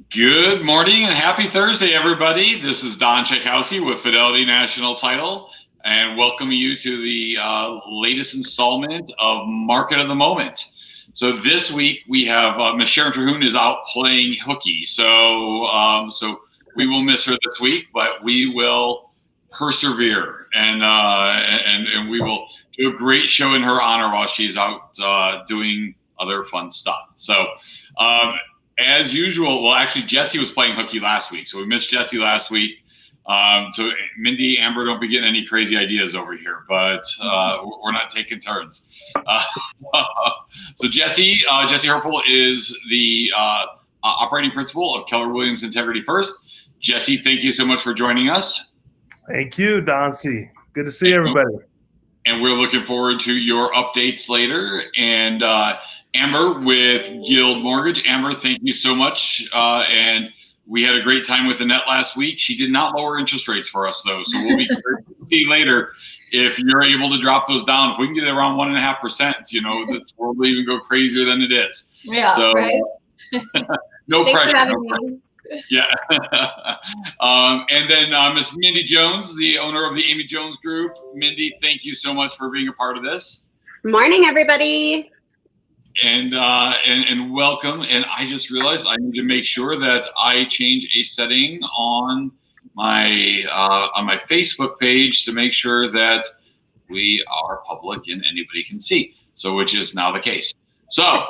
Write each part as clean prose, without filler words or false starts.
Good morning and happy Thursday, everybody. This is Don Tchaikovsky with Fidelity National Title, and welcome you to the latest installment of Market of the Moment. So this week we have Miss Sharon is out playing hooky, so we will miss her this week, but we will persevere and we will do a great show in her honor while she's out doing other fun stuff. So. As usual, well, actually, Jesse was playing hooky last week, so we missed Jesse last week. So Mindy, Amber, don't be getting any crazy ideas over here, but we're not taking turns. So Jesse Herpel is the operating principal of Keller Williams Integrity First. Jesse, thank you so much for joining us. Thank you, Don C. Good to see everybody. And we're looking forward to your updates later. And Amber with Guild Mortgage. Amber, thank you so much. And we had a great time with Annette last week. She did not lower interest rates for us, though. So we'll be curious to see later if you're able to drop those down. If we can get it around 1.5%, you know, this world will even go crazier than it is. Yeah, so, right? No pressure. Yeah. And then Miss Mindy Jones, the owner of the Amy Jones Group. Mindy, thank you so much for being a part of this. Morning, everybody. And welcome. And I just realized I need to make sure that I change a setting on my Facebook page to make sure that we are public and anybody can see. So, which is now the case. So,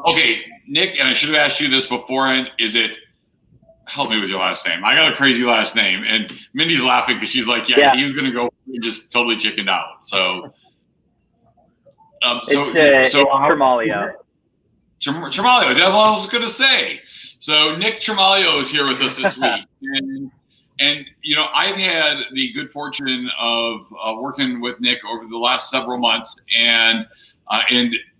okay, Nick, and I should have asked you this beforehand. Is it? Help me with your last name. I got a crazy last name, and Mindy's laughing because she's like, yeah, he was gonna go and just totally chickened out. So. It's Tremaglio. Tremaglio, that's what I was going to say. So Nick Tremaglio is here with us this week. And you know, I've had the good fortune of working with Nick over the last several months, and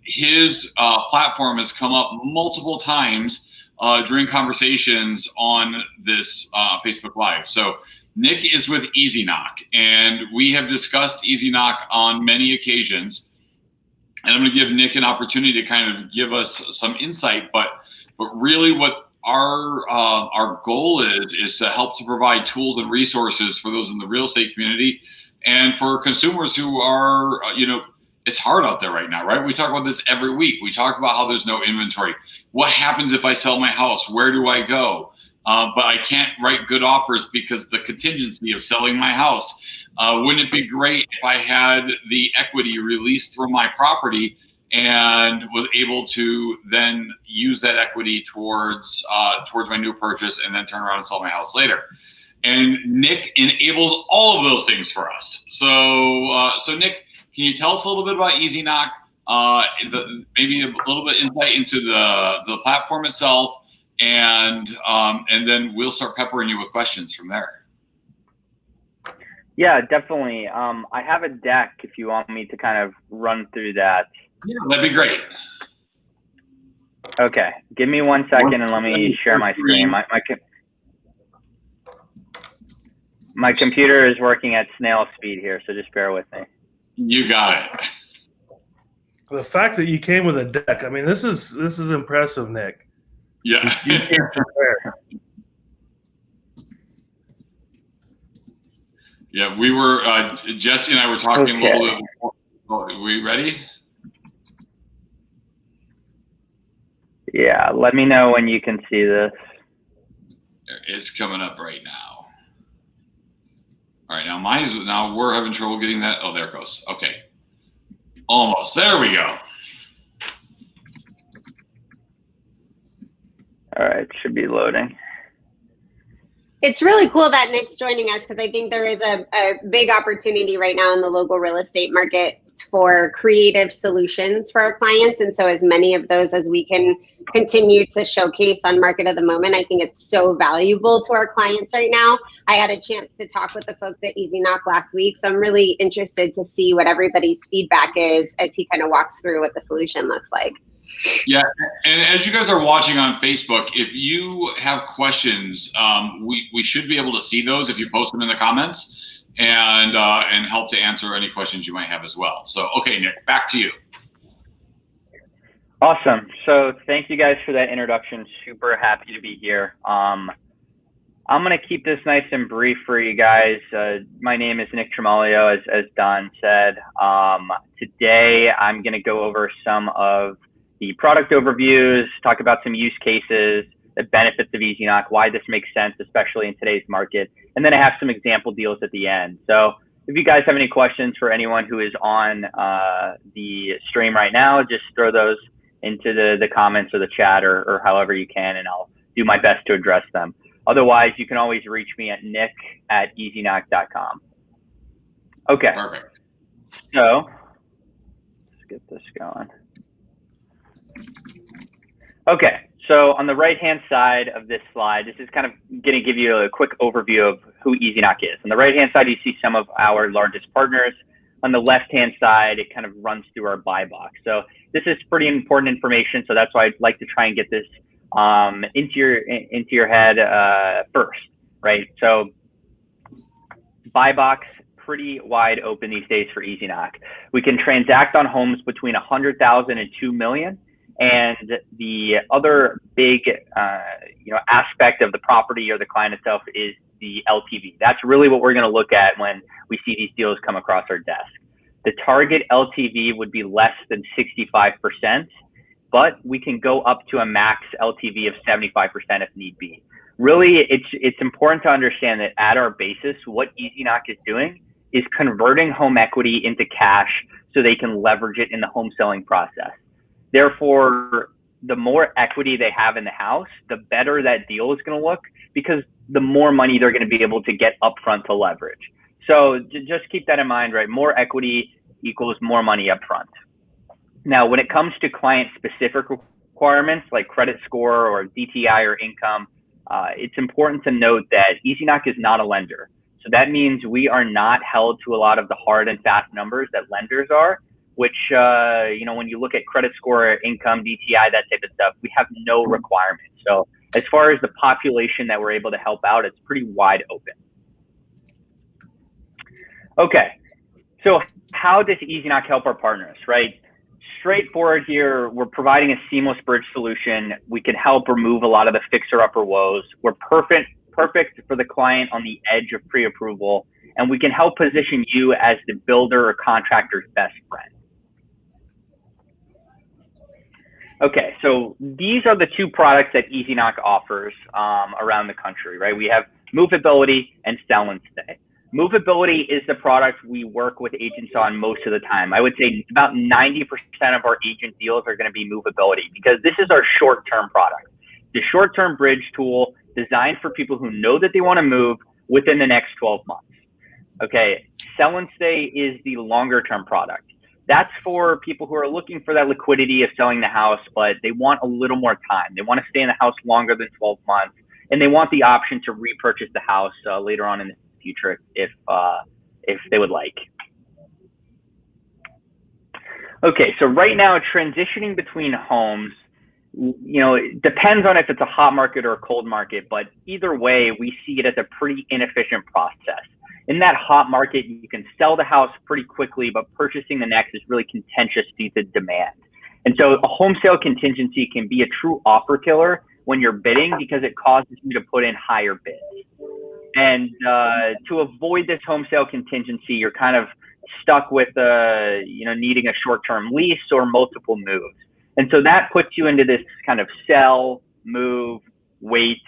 his platform has come up multiple times during conversations on this Facebook Live. So Nick is with EasyKnock, and we have discussed EasyKnock on many occasions. And I'm going to give Nick an opportunity to kind of give us some insight, but really what our goal is to help to provide tools and resources for those in the real estate community and for consumers who are, you know, it's hard out there right now, right? We talk about this every week. We talk about how there's no inventory. What happens if I sell my house? Where do I go? But I can't write good offers because the contingency of selling my house. Wouldn't it be great if I had the equity released from my property and was able to then use that equity towards my new purchase and then turn around and sell my house later? And Nick enables all of those things for us. So Nick, can you tell us a little bit about EasyKnock? Maybe a little bit insight into the platform itself, and then we'll start peppering you with questions from there. Yeah, definitely. I have a deck if you want me to kind of run through that. Yeah, that'd be great. Okay, give me 1 second and let me share my screen. My computer is working at snail speed here, so just bear with me. You got it. The fact that you came with a deck, I mean, this is impressive, Nick. Yeah. You came prepared. Yeah, we were, Jesse and I were talking a little bit before. Are we ready? Yeah, let me know when you can see this. It's coming up right now. All right, now we're having trouble getting that. Oh, there it goes. Okay. Almost. There we go. All right, should be loading. It's really cool that Nick's joining us because I think there is a big opportunity right now in the local real estate market for creative solutions for our clients. And so as many of those as we can continue to showcase on Market of the Moment, I think it's so valuable to our clients right now. I had a chance to talk with the folks at EasyKnock last week, so I'm really interested to see what everybody's feedback is as he kind of walks through what the solution looks like. Yeah, and as you guys are watching on Facebook, if you have questions, we should be able to see those if you post them in the comments, and help to answer any questions you might have as well. So, okay, Nick, back to you. Awesome. So thank you guys for that introduction. Super happy to be here. I'm going to keep this nice and brief for you guys. My name is Nick Tremaglio, as Don said. Today, I'm going to go over some of the product overviews, talk about some use cases, the benefits of EasyKnock, why this makes sense, especially in today's market. And then I have some example deals at the end. So if you guys have any questions for anyone who is on the stream right now, just throw those into the comments or the chat or however you can, and I'll do my best to address them. Otherwise, you can always reach me at nick@easyknock.com. Okay. Perfect. So let's get this going. Okay. So on the right-hand side of this slide, this is kind of going to give you a quick overview of who EasyKnock is. On the right-hand side, you see some of our largest partners. On the left-hand side, it kind of runs through our buy box. So this is pretty important information. So that's why I'd like to try and get this into your head first, right? So buy box, pretty wide open these days for EasyKnock. We can transact on homes between 100,000 and 2 million. And the other big aspect of the property or the client itself is the LTV. That's really what we're going to look at when we see these deals come across our desk. The target LTV would be less than 65%, but we can go up to a max LTV of 75% if need be. Really, it's important to understand that at our basis, what EasyKnock is doing is converting home equity into cash so they can leverage it in the home selling process. Therefore, the more equity they have in the house, the better that deal is going to look, because the more money they're going to be able to get upfront to leverage. So just keep that in mind, right? More equity equals more money upfront. Now, when it comes to client-specific requirements like credit score or DTI or income, it's important to note that EasyKnock is not a lender. So that means we are not held to a lot of the hard and fast numbers that lenders are, which, when you look at credit score, income, DTI, that type of stuff, we have no requirements. So as far as the population that we're able to help out, it's pretty wide open. Okay, so how does EasyKnock help our partners, right? Straightforward here, we're providing a seamless bridge solution. We can help remove a lot of the fixer-upper woes. We're perfect for the client on the edge of pre-approval, and we can help position you as the builder or contractor's best friend. Okay, so these are the two products that EasyKnock offers around the country, right? We have movability and sell and stay. Movability is the product we work with agents on most of the time. I would say about 90% of our agent deals are going to be movability, because this is our short-term product. The short-term bridge tool designed for people who know that they want to move within the next 12 months. Okay, sell and stay is the longer-term product. That's for people who are looking for that liquidity of selling the house, but they want a little more time. They want to stay in the house longer than 12 months, and they want the option to repurchase the house later on in the future if they would like. Okay, so right now, transitioning between homes, it depends on if it's a hot market or a cold market, but either way, we see it as a pretty inefficient process. In that hot market, you can sell the house pretty quickly, but purchasing the next is really contentious due to demand. And so a home sale contingency can be a true offer killer when you're bidding, because it causes you to put in higher bids. And to avoid this home sale contingency, you're kind of stuck with needing a short-term lease or multiple moves. And so that puts you into this kind of sell, move, wait,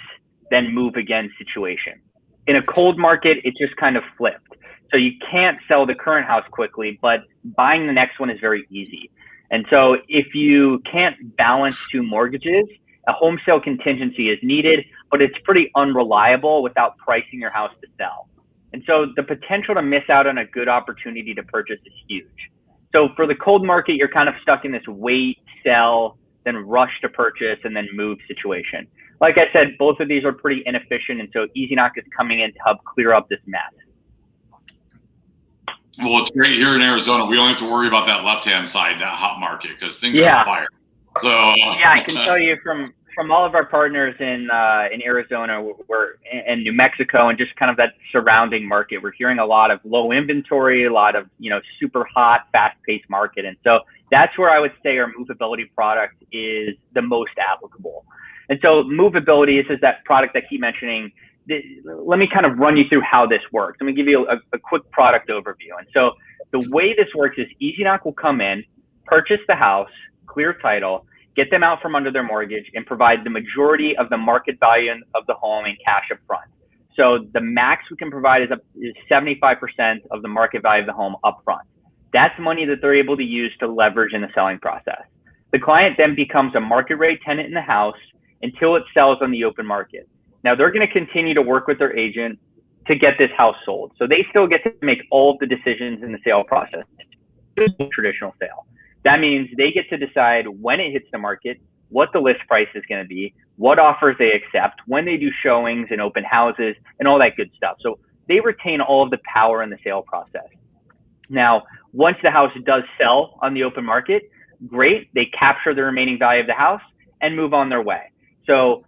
then move again situation. In a cold market, it just kind of flipped. So you can't sell the current house quickly, but buying the next one is very easy. And so if you can't balance two mortgages, a home sale contingency is needed, but it's pretty unreliable without pricing your house to sell. And so the potential to miss out on a good opportunity to purchase is huge. So for the cold market, you're kind of stuck in this wait, sell, then rush to purchase, and then move situation. Like I said, both of these are pretty inefficient, and so EasyKnock is coming in to help clear up this mess. Well, it's great here in Arizona. We don't have to worry about that left-hand side, that hot market, because things are on fire. So yeah, I can tell you from all of our partners in Arizona, and New Mexico, and just kind of that surrounding market, we're hearing a lot of low inventory, a lot of super hot, fast-paced market, and so that's where I would say our movability product is the most applicable. And so movability is that product I keep mentioning. Let me kind of run you through how this works. Let me give you a quick product overview. And so the way this works is EasyKnock will come in, purchase the house, clear title, get them out from under their mortgage, and provide the majority of the market value of the home in cash up front. So the max we can provide is 75% of the market value of the home up front. That's money that they're able to use to leverage in the selling process. The client then becomes a market rate tenant in the house until it sells on the open market. Now they're going to continue to work with their agent to get this house sold. So they still get to make all of the decisions in the sale process. It's a traditional sale. That means they get to decide when it hits the market, what the list price is going to be, what offers they accept, when they do showings and open houses, and all that good stuff. So they retain all of the power in the sale process. Now, once the house does sell on the open market, great, they capture the remaining value of the house and move on their way. So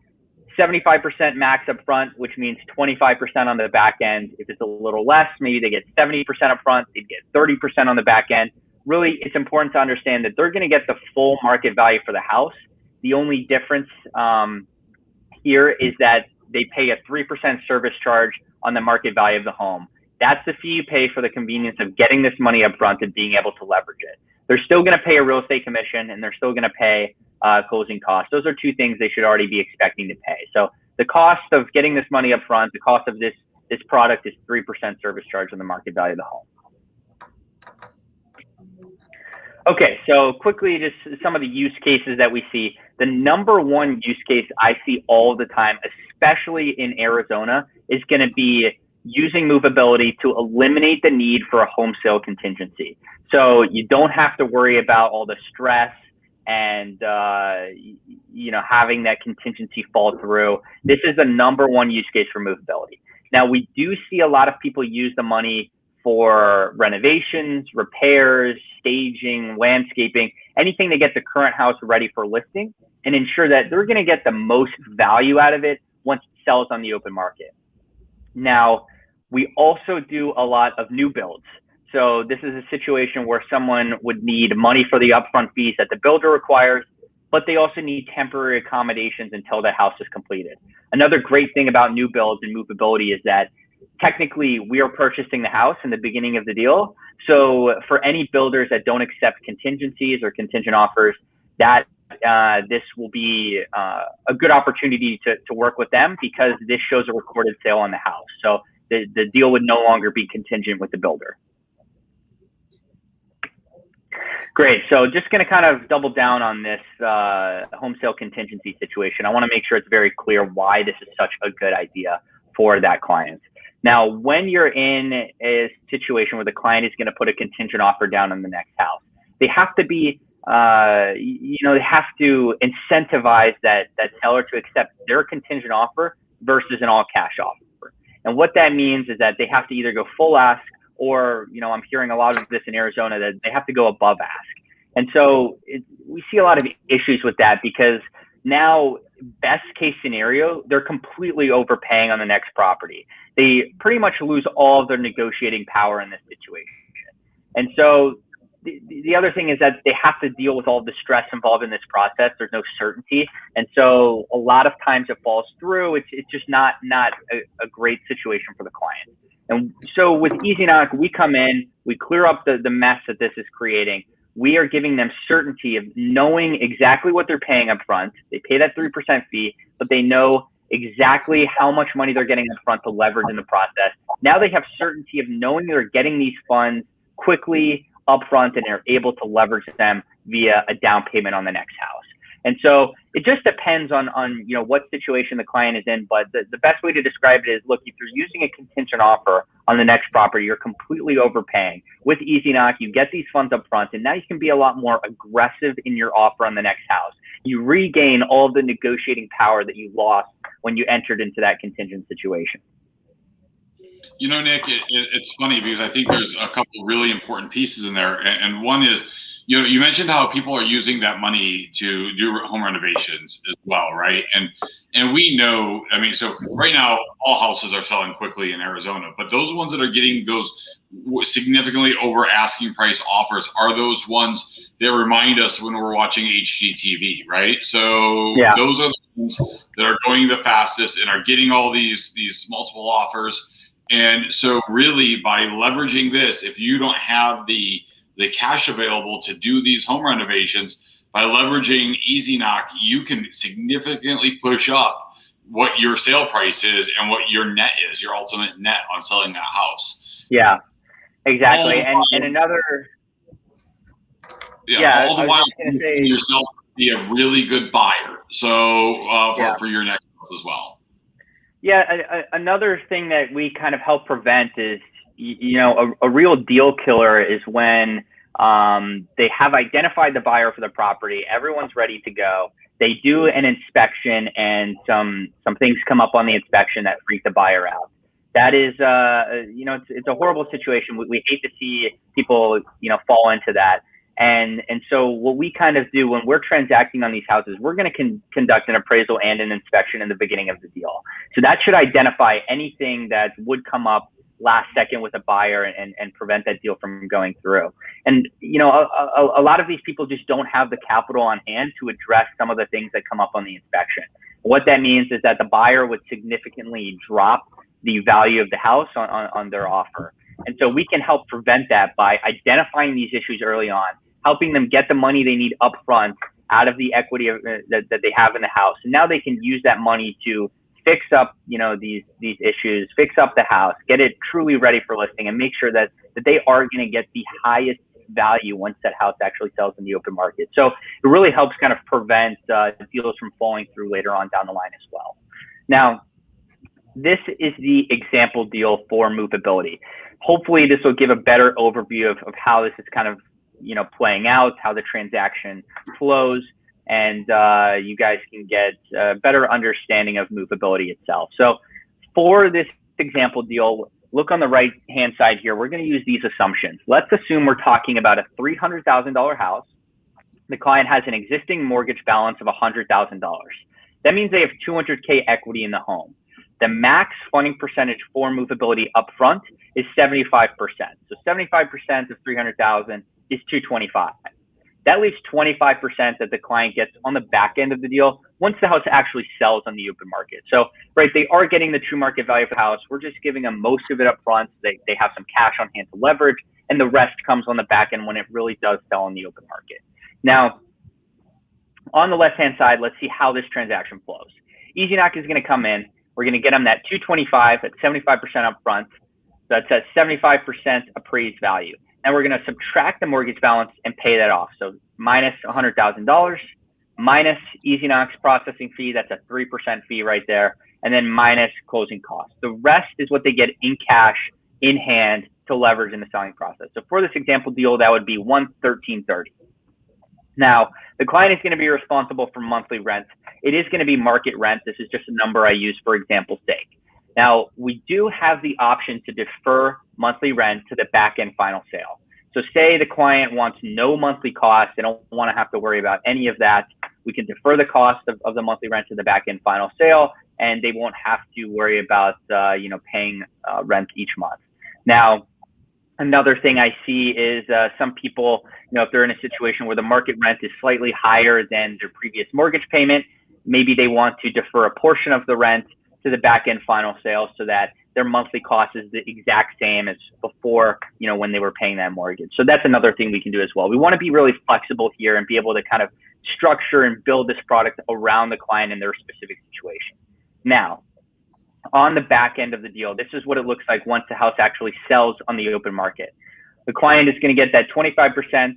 75% max up front, which means 25% on the back end. If it's a little less, maybe they get 70% up front, they'd get 30% on the back end. Really, it's important to understand that they're going to get the full market value for the house. The only difference here is that they pay a 3% service charge on the market value of the home. That's the fee you pay for the convenience of getting this money up front and being able to leverage it. They're still going to pay a real estate commission, and they're still going to pay closing costs. Those are two things they should already be expecting to pay. So the cost of getting this money up front, the cost of this product is 3% service charge on the market value of the home. Okay, so quickly, just some of the use cases that we see. The number one use case I see all the time, especially in Arizona, is going to be using movability to eliminate the need for a home sale contingency. So you don't have to worry about all the stress and having that contingency fall through. This is the number one use case for movability. Now, we do see a lot of people use the money for renovations, repairs, staging, landscaping, anything to get the current house ready for listing and ensure that they're going to get the most value out of it once it sells on the open market. Now, we also do a lot of new builds. So this is a situation where someone would need money for the upfront fees that the builder requires, but they also need temporary accommodations until the house is completed. Another great thing about new builds and movability is that technically we are purchasing the house in the beginning of the deal. So for any builders that don't accept contingencies or contingent offers, that this will be a good opportunity to work with them because this shows a recorded sale on the house. So the deal would no longer be contingent with the builder. Great. So just going to kind of double down on this home sale contingency situation. I want to make sure it's very clear why this is such a good idea for that client. Now, when you're in a situation where the client is going to put a contingent offer down on the next house, they have to be, they have to incentivize that seller to accept their contingent offer versus an all cash offer. And what that means is that they have to either go full ask or, I'm hearing a lot of this in Arizona that they have to go above ask. And so we see a lot of issues with that because now, best case scenario, they're completely overpaying on the next property. They pretty much lose all of their negotiating power in this situation. And so the other thing is that they have to deal with all the stress involved in this process. There's no certainty. And so a lot of times it falls through. It's just not a great situation for the client. And so with EasyKnock, we come in, we clear up the mess that this is creating. We are giving them certainty of knowing exactly what they're paying up front. They pay that 3% fee, but they know exactly how much money they're getting up front to leverage in the process. Now they have certainty of knowing they're getting these funds quickly up front and they're able to leverage them via a down payment on the next house. And so it just depends on what situation the client is in. But the best way to describe it is, look, if you're using a contingent offer on the next property, you're completely overpaying. With EasyKnock, you get these funds up front, and now you can be a lot more aggressive in your offer on the next house. You regain all of the negotiating power that you lost when you entered into that contingent situation. Nick, it's funny because I think there's a couple really important pieces in there. And one is, you mentioned how people are using that money to do home renovations as well, right? And we know, so right now all houses are selling quickly in Arizona, but those ones that are getting those significantly over asking price offers are those ones that remind us when we're watching HGTV, right? So those are the ones that are going the fastest and are getting all these multiple offers. And so really by leveraging this, if you don't have the cash available to do these home renovations, by leveraging EasyKnock, you can significantly push up what your sale price is and what your net is, your ultimate net on selling that house. Yeah, exactly. And another, all the while making yourself be a really good buyer. So for your next house as well. Yeah, another thing that we kind of help prevent is, a real deal killer is when they have identified the buyer for the property, everyone's ready to go. They do an inspection and some things come up on the inspection that freak the buyer out. That is, it's a horrible situation. We hate to see people, fall into that. And so what we kind of do when we're transacting on these houses, we're going to conduct an appraisal and an inspection in the beginning of the deal. So that should identify anything that would come up last second with a buyer and prevent that deal from going through. And, a lot of these people just don't have the capital on hand to address some of the things that come up on the inspection. What that means is that the buyer would significantly drop the value of the house on their offer. And so we can help prevent that by identifying these issues early on, helping them get the money they need up front out of the equity that they have in the house. And now they can use that money to fix up, these issues, fix up the house, get it truly ready for listing, and make sure that they are going to get the highest value once that house actually sells in the open market. So it really helps kind of prevent deals from falling through later on down the line as well. Now, this is the example deal for movability. Hopefully this will give a better overview of how this is kind of, playing out, how the transaction flows, and you guys can get a better understanding of movability itself. So for this example deal, look on the right-hand side here. We're going to use these assumptions. Let's assume we're talking about a $300,000 house. The client has an existing mortgage balance of $100,000. That means they have $200K equity in the home. The max funding percentage for movability upfront is 75%. So 75% of 300,000 is 225. That leaves 25% that the client gets on the back end of the deal once the house actually sells on the open market. So, right, they are getting the true market value of the house. We're just giving them most of it up front. They have some cash on hand to leverage, and the rest comes on the back end when it really does sell on the open market. Now, on the left-hand side, let's see how this transaction flows. EasyKnock is going to come in. We're going to get them that 225 at 75% up front. So that's at 75% appraised value. And we're going to subtract the mortgage balance and pay that off. So minus $100,000, minus EasyKnock's processing fee. That's a 3% fee right there. And then minus closing costs. The rest is what they get in cash, in hand, to leverage in the selling process. So for this example deal, that would be $113.30. Now, the client is going to be responsible for monthly rent. It is going to be market rent. This is just a number I use for example's sake. Now, we do have the option to defer monthly rent to the back-end final sale. So say the client wants no monthly costs. They don't want to have to worry about any of that. We can defer the cost of the monthly rent to the back-end final sale, and they won't have to worry about paying rent each month. Now, another thing I see is some people, if they're in a situation where the market rent is slightly higher than their previous mortgage payment, maybe they want to defer a portion of the rent to the back-end final sale so that their monthly cost is the exact same as before, when they were paying that mortgage. So that's another thing we can do as well. We want to be really flexible here and be able to kind of structure and build this product around the client and their specific situation. Now, on the back end of the deal, this is what it looks like once the house actually sells on the open market. The client is going to get that 25%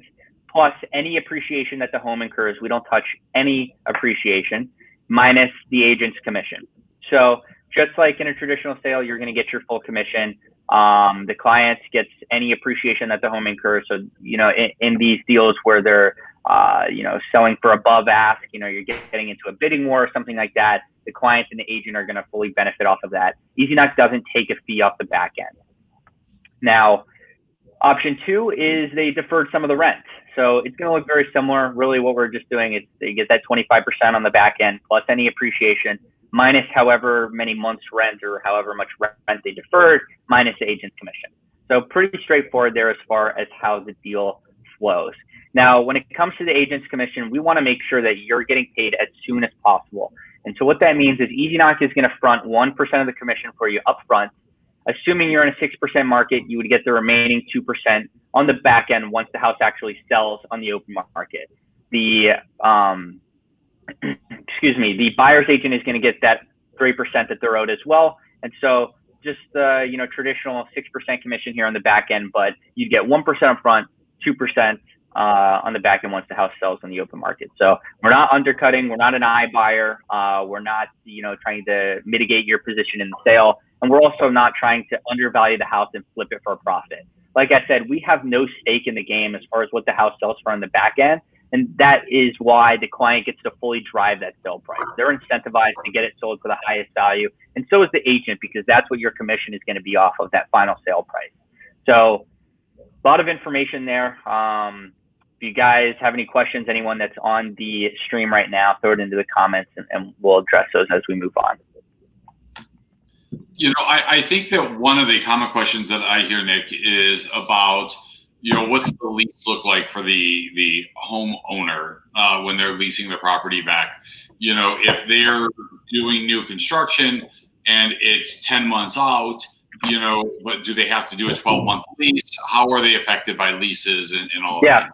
plus any appreciation that the home incurs. We don't touch any appreciation, minus the agent's commission. So just like in a traditional sale, you're going to get your full commission. The client gets any appreciation that the home incurs. So, in these deals where they're, selling for above ask, you're getting into a bidding war or something like that, the client and the agent are going to fully benefit off of that. EasyKnock doesn't take a fee off the back end. Now, option two is they deferred some of the rent. So it's going to look very similar. Really what we're just doing is they get that 25% on the back end plus any appreciation, minus however many months rent or however much rent they deferred, minus the agent's commission. So pretty straightforward there as far as how the deal flows. Now, when it comes to the agent's commission, we want to make sure that you're getting paid as soon as possible. And so what that means is EasyKnock is going to front 1% of the commission for you up front. Assuming you're in a 6% market, you would get the remaining 2% on the back end once the house actually sells on the open market. The the buyer's agent is going to get that 3% that they're owed as well. And so just traditional 6% commission here on the back end, but you get 1% up front, 2% on the back end once the house sells on the open market. So we're not undercutting, we're not an iBuyer, we're not trying to mitigate your position in the sale, and we're also not trying to undervalue the house and flip it for a profit. Like I said, we have no stake in the game as far as what the house sells for on the back end, and that is why the client gets to fully drive that sale price. They're incentivized to get it sold for the highest value, and so is the agent, because that's what your commission is going to be off of, that final sale price. So a lot of information there. If you guys have any questions, anyone that's on the stream right now, throw it into the comments and we'll address those as we move on. I think that one of the common questions that I hear, Nick, is about, what's the lease look like for the homeowner when they're leasing the property back? If they're doing new construction and it's 10 months out, but do they have to do a 12-month lease? How are they affected by leases and all of that?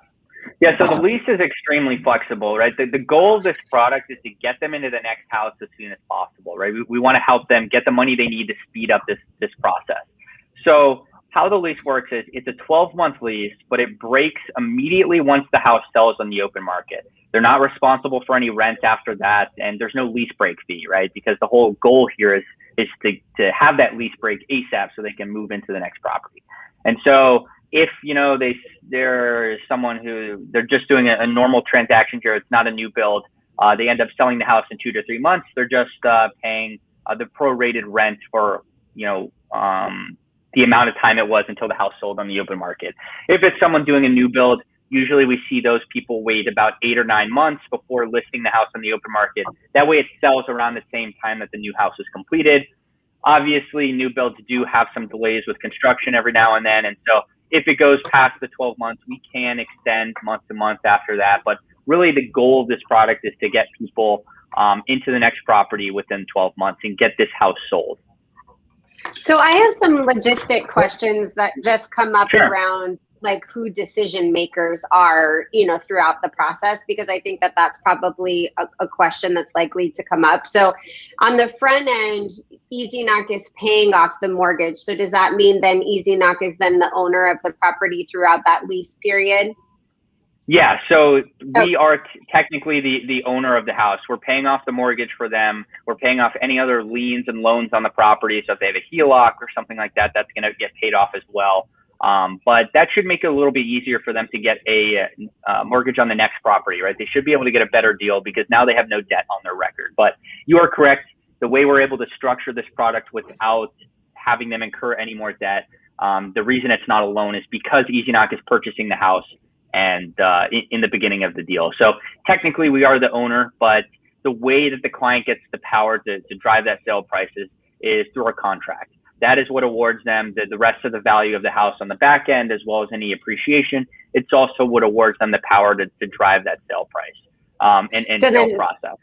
Yeah, so the lease is extremely flexible, right? The goal of this product is to get them into the next house as soon as possible, right? We want to help them get the money they need to speed up this process. So how the lease works is it's a 12-month lease, but it breaks immediately once the house sells on the open market. They're not responsible for any rent after that, and there's no lease break fee, right? Because the whole goal here is to have that lease break ASAP so they can move into the next property. And so if there's someone who they're just doing a normal transaction here, it's not a new build, they end up selling the house in 2 to 3 months, they're just paying the prorated rent for the amount of time it was until the house sold on the open market. If it's someone doing a new build, usually we see those people wait about 8 or 9 months before listing the house on the open market. That way it sells around the same time that the new house is completed. Obviously, new builds do have some delays with construction every now and then, and so if it goes past the 12 months, we can extend month to month after that. But really the goal of this product is to get people into the next property within 12 months and get this house sold. So I have some logistic questions that just come up around like who decision makers are, throughout the process, because I think that that's probably a question that's likely to come up. So on the front end, EasyKnock is paying off the mortgage. So does that mean then EasyKnock is then the owner of the property throughout that lease period? Yeah, so we are technically the owner of the house. We're paying off the mortgage for them. We're paying off any other liens and loans on the property. So if they have a HELOC or something like that, that's going to get paid off as well. But that should make it a little bit easier for them to get a mortgage on the next property, right? They should be able to get a better deal because now they have no debt on their record. But you are correct. The way we're able to structure this product without having them incur any more debt, the reason it's not a loan is because EasyKnock is purchasing the house and in the beginning of the deal. So technically we are the owner, but the way that the client gets the power to drive that sale price is through our contract. That is what awards them the rest of the value of the house on the back end, as well as any appreciation. It's also what awards them the power to drive that sale price and sale process.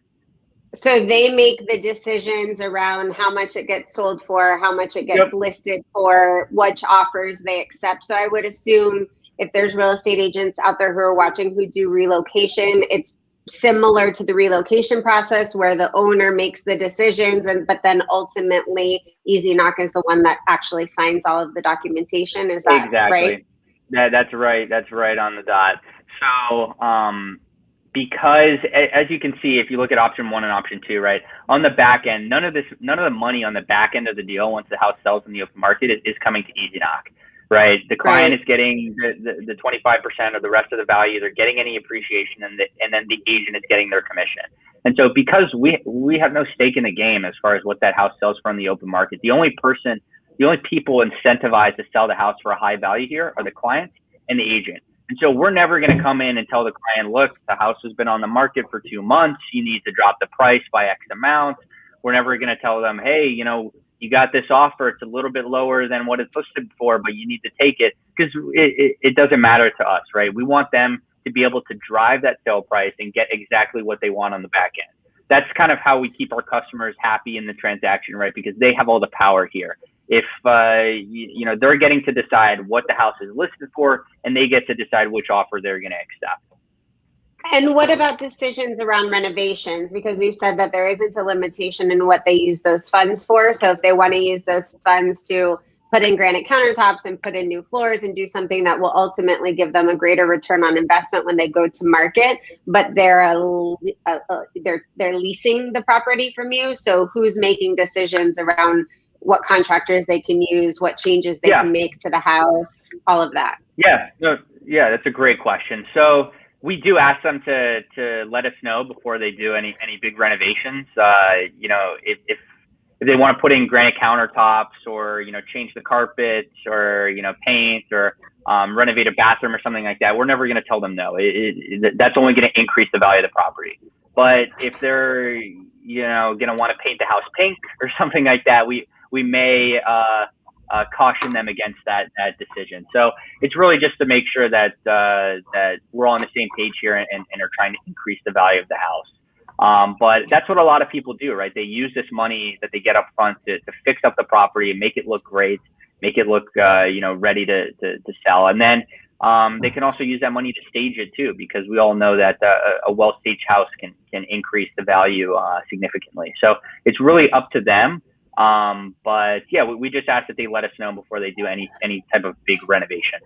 So they make the decisions around how much it gets sold for, how much it gets listed for, which offers they accept. So I would assume if there's real estate agents out there who are watching who do relocation, it's similar to the relocation process where the owner makes the decisions, but then ultimately EasyKnock is the one that actually signs all of the documentation. Is that right? Yeah, that's right. That's right on the dot. So because as you can see, if you look at option 1 and option 2, right, on the back end, none of the money on the back end of the deal once the house sells in the open market is coming to EasyKnock. Right, the client is getting the 25% of the rest of the value. They're getting any appreciation, and then the agent is getting their commission. And so, because we have no stake in the game as far as what that house sells for in the open market, the only people incentivized to sell the house for a high value here are the client and the agent. And so, we're never going to come in and tell the client, look, the house has been on the market for 2 months. You need to drop the price by X amount. We're never going to tell them, hey, you you got this offer. It's a little bit lower than what it's listed for, but you need to take it, because it doesn't matter to us, right? We want them to be able to drive that sale price and get exactly what they want on the back end. That's kind of how we keep our customers happy in the transaction, right? Because they have all the power here. If you know, they're getting to decide what the house is listed for, and they get to decide which offer they're going to accept. And what about decisions around renovations? Because you said that there isn't a limitation in what they use those funds for. So if they want to use those funds to put in granite countertops and put in new floors and do something that will ultimately give them a greater return on investment when they go to market, but they're leasing the property from you. So who's making decisions around what contractors they can use, what changes they can make to the house, all of that? Yeah, that's a great question. So we do ask them to let us know before they do any big renovations. You know, if they want to put in granite countertops, or, you know, change the carpets, or, you know, paint, or renovate a bathroom or something like that, we're never going to tell them no. That's only going to increase the value of the property. But if they're, you know, going to want to paint the house pink or something like that, we may caution them against that decision. So it's really just to make sure that that we're all on the same page here and are trying to increase the value of the house. But that's what a lot of people do, right? They use this money that they get up front to fix up the property and make it look great, make it look you know, ready to sell. And then they can also use that money to stage it too, because we all know that a well-staged house can increase the value significantly. So it's really up to them. But yeah, we just ask that they let us know before they do any type of big renovation.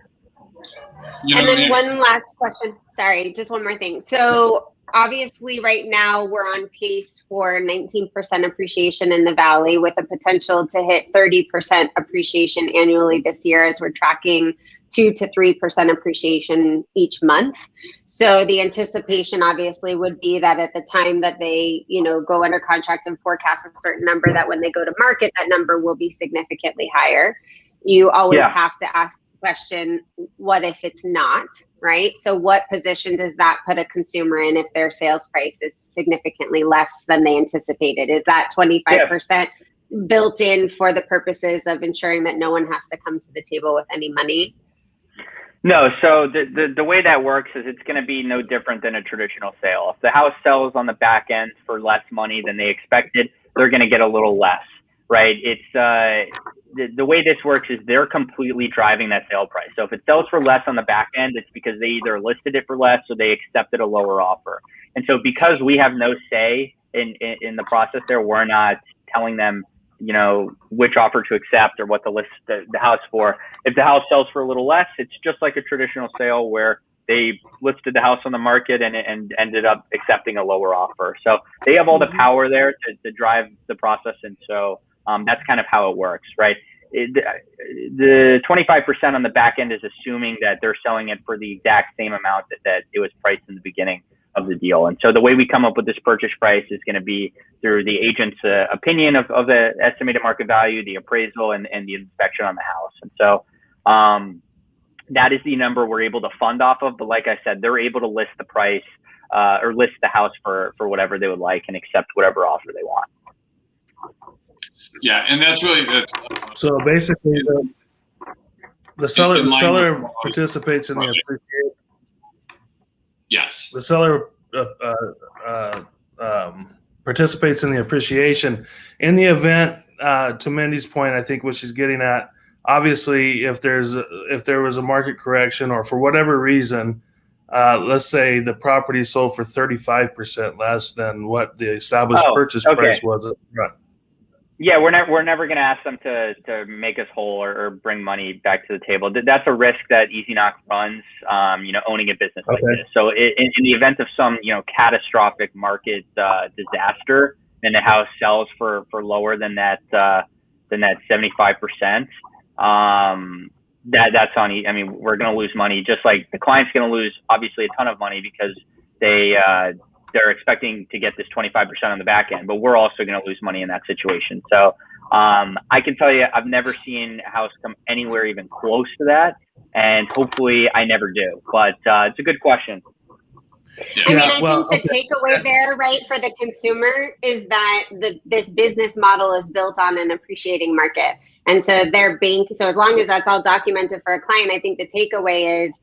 And then one last question. Sorry, just one more thing. So obviously right now we're on pace for 19% appreciation in the Valley, with a potential to hit 30% appreciation annually this year, as we're tracking 2 to 3% appreciation each month. So the anticipation obviously would be that at the time that they, you know, go under contract and forecast a certain number, that when they go to market, that number will be significantly higher. You always have to ask the question, what if it's not, right? So what position does that put a consumer in if their sales price is significantly less than they anticipated? Is that 25% built in for the purposes of ensuring that no one has to come to the table with any money? No, so the way that works is it's going to be no different than a traditional sale. If the house sells on the back end for less money than they expected, they're going to get a little less, right? It's the way this works is they're completely driving that sale price. So if it sells for less on the back end, it's because they either listed it for less or they accepted a lower offer. And so because we have no say in the process there, we're not telling them, you know, which offer to accept or what to list the house for. If the house sells for a little less, it's just like a traditional sale where they listed the house on the market and ended up accepting a lower offer. So they have all the power there to drive the process. And so that's kind of how it works, right? The 25% on the back end is assuming that they're selling it for the exact same amount that it was priced in the beginning of the deal. And so the way we come up with this purchase price is going to be through the agent's opinion of the estimated market value, the appraisal, and the inspection on the house. And so that is the number we're able to fund off of. But like I said, they're able to list the price or list the house for whatever they would like and accept whatever offer they want. Yeah, and that's really so basically the seller participates in the appreciation. Yes. The seller participates in the appreciation. In the event, to Mindy's point, I think what she's getting at, obviously, if there was a market correction or for whatever reason, let's say the property sold for 35% less than what the established purchase price was up front. Yeah, we're never going to ask them to make us whole or bring money back to the table. That's a risk that EasyKnock runs, you know, owning a business like this. So in the event of some, you know, catastrophic market disaster and the house sells for lower than that 75%, that's on. I mean, we're going to lose money, just like the client's going to lose obviously a ton of money because they're expecting to get this 25% on the back end, but we're also going to lose money in that situation. So I can tell you, I've never seen a house come anywhere even close to that, and hopefully I never do. But it's a good question. I mean, I think the takeaway there, right, for the consumer is that this business model is built on an appreciating market. And so so as long as that's all documented for a client, I think the takeaway is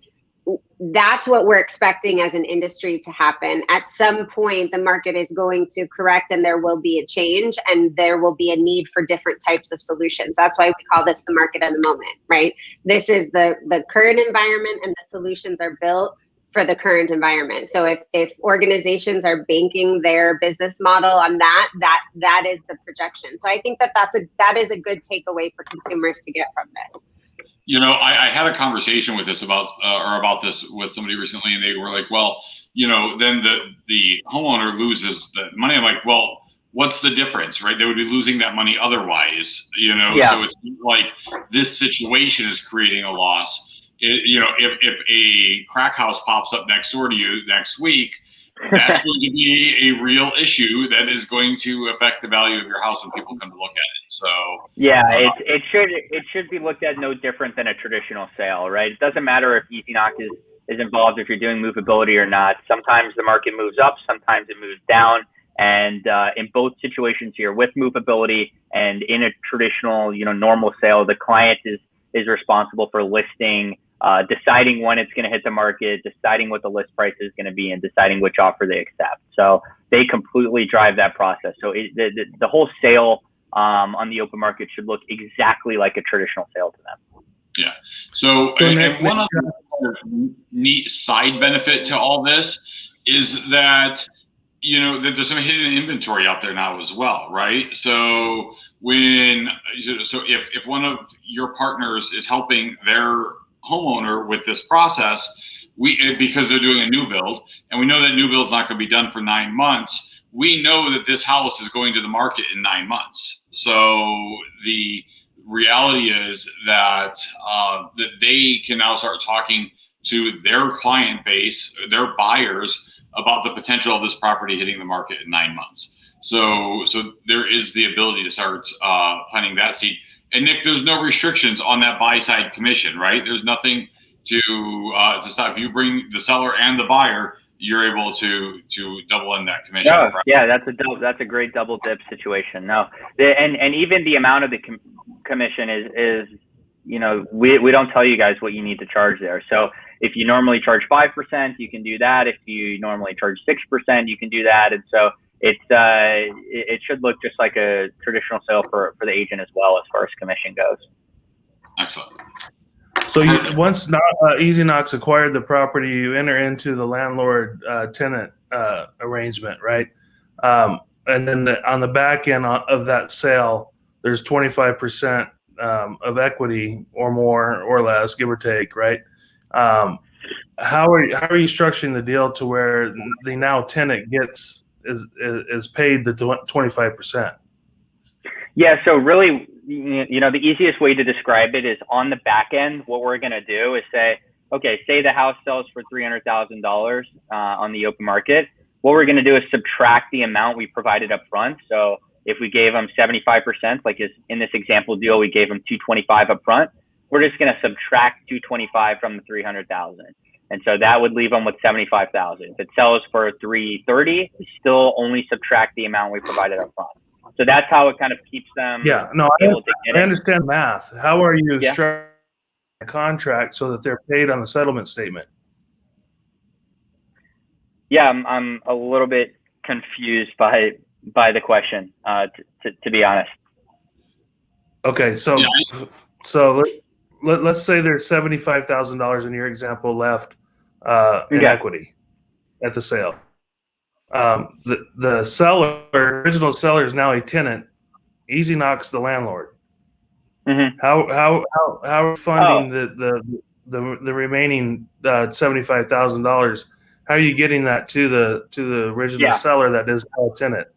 that's what we're expecting as an industry to happen. At some point, the market is going to correct and there will be a change and there will be a need for different types of solutions. That's why we call this the market of the moment, right? This is the current environment and the solutions are built for the current environment. So if organizations are banking their business model on that is the projection. So I think that is a good takeaway for consumers to get from this. You know, I had a conversation with this about this with somebody recently, and they were like, well, you know, then the homeowner loses the money. I'm like, well, what's the difference, right? They would be losing that money otherwise, you know? Yeah. So it's like this situation is creating a loss. You know, if a crack house pops up next door to you next week, that's going to be a real issue that is going to affect the value of your house when people come to look at it. So yeah, it should be looked at no different than a traditional sale, right? It doesn't matter if EasyKnock is involved, if you're doing movability or not. Sometimes the market moves up, sometimes it moves down, and in both situations here, with movability and in a traditional, you know, normal sale, the client is responsible for listing, deciding when it's going to hit the market, deciding what the list price is going to be, and deciding which offer they accept. So they completely drive that process. So the whole sale on the open market should look exactly like a traditional sale to them. Yeah. So and one other neat side benefit to all this is that, you know, that there's some hidden inventory out there now as well, right? So if one of your partners is helping their homeowner with this process, because they're doing a new build, and we know that new build's not going to be done for 9 months, we know that this house is going to the market in 9 months. So the reality is that that they can now start talking to their client base, their buyers, about the potential of this property hitting the market in 9 months. So there is the ability to start planting that seed. And Nick, there's no restrictions on that buy side commission, right? There's nothing to stop. If you bring the seller and the buyer, you're able to double in that commission. Yeah, right? Yeah, that's a great double dip situation. No, and even the amount of the commission is, you know, we don't tell you guys what you need to charge there. So if you normally charge 5%, you can do that. If you normally charge 6%, you can do that. And so it should look just like a traditional sale for the agent as well, as far as commission goes. Excellent. So once EasyKnock's acquired the property, you enter into the landlord-tenant arrangement, right? And then on the back end of that sale, there's 25% of equity or more or less, give or take, right? How are you structuring the deal to where the now tenant is paid the 25%? Yeah, so really, you know, the easiest way to describe it is on the back end. What we're going to do is say, okay, say the house sells for $300,000 on the open market. What we're going to do is subtract the amount we provided up front. So if we gave them 75%, like in this example deal, we gave them $225 up front. We're just going to subtract $225 from the $300,000. And so that would leave them with $75,000. If it sells for $330, we still only subtract the amount we provided up front. So that's how it kind of keeps them. Yeah, no, I understand math. How are you structuring a contract so that they're paid on the settlement statement? Yeah, I'm a little bit confused by the question, to be honest. Okay, so let's say there's $75,000 in your example left in equity at the sale. The seller, original seller, is now a tenant. EasyKnock's the landlord. Mm-hmm. How are funding the remaining $75,000? How are you getting that to the original seller that is now a tenant?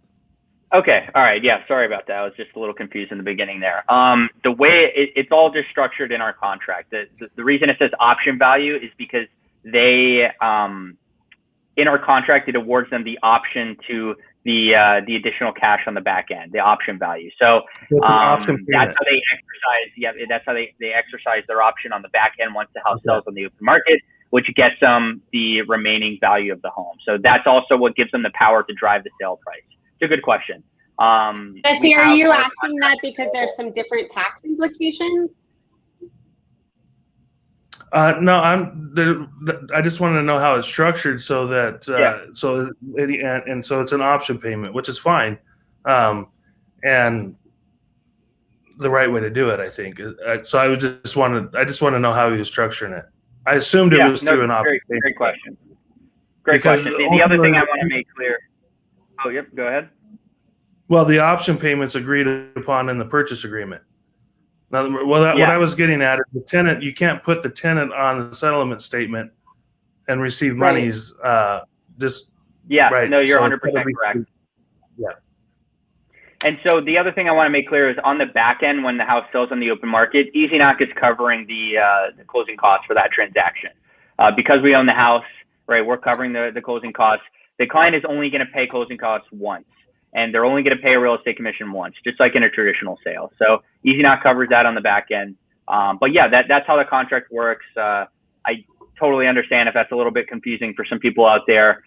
Okay. All right. Yeah. Sorry about that. I was just a little confused in the beginning there. The way it's all just structured in our contract. The reason it says option value is because they, in our contract, it awards them the option to the additional cash on the back end, the option value. So that's how they exercise. Yeah, that's how they exercise their option on the back end once the house sells on the open market. which gets them the remaining value of the home. So that's also what gives them the power to drive the sale price. It's a good question. Jesse, are you asking that because there's some different tax implications? No, I just want to know how it's structured so that so it's an option payment, which is fine, and the right way to do it, I think. So I just want to know how he was structuring it. I assumed it was through an option payment. Great question. Great question. The other thing I want to make clear. Oh, yep. Go ahead. Well, the option payment's agreed upon in the purchase agreement. Now, what I was getting at is the tenant. You can't put the tenant on the settlement statement and receive monies. Just right. No, you're 100% correct. Yeah. And so the other thing I want to make clear is on the back end, when the house sells on the open market, EasyKnock is covering the closing costs for that transaction. Because we own the house, right? We're covering the closing costs. The client is only going to pay closing costs once. And they're only going to pay a real estate commission once, just like in a traditional sale. So EasyKnock covers that on the back end. But yeah, that's how the contract works. I totally understand if that's a little bit confusing for some people out there.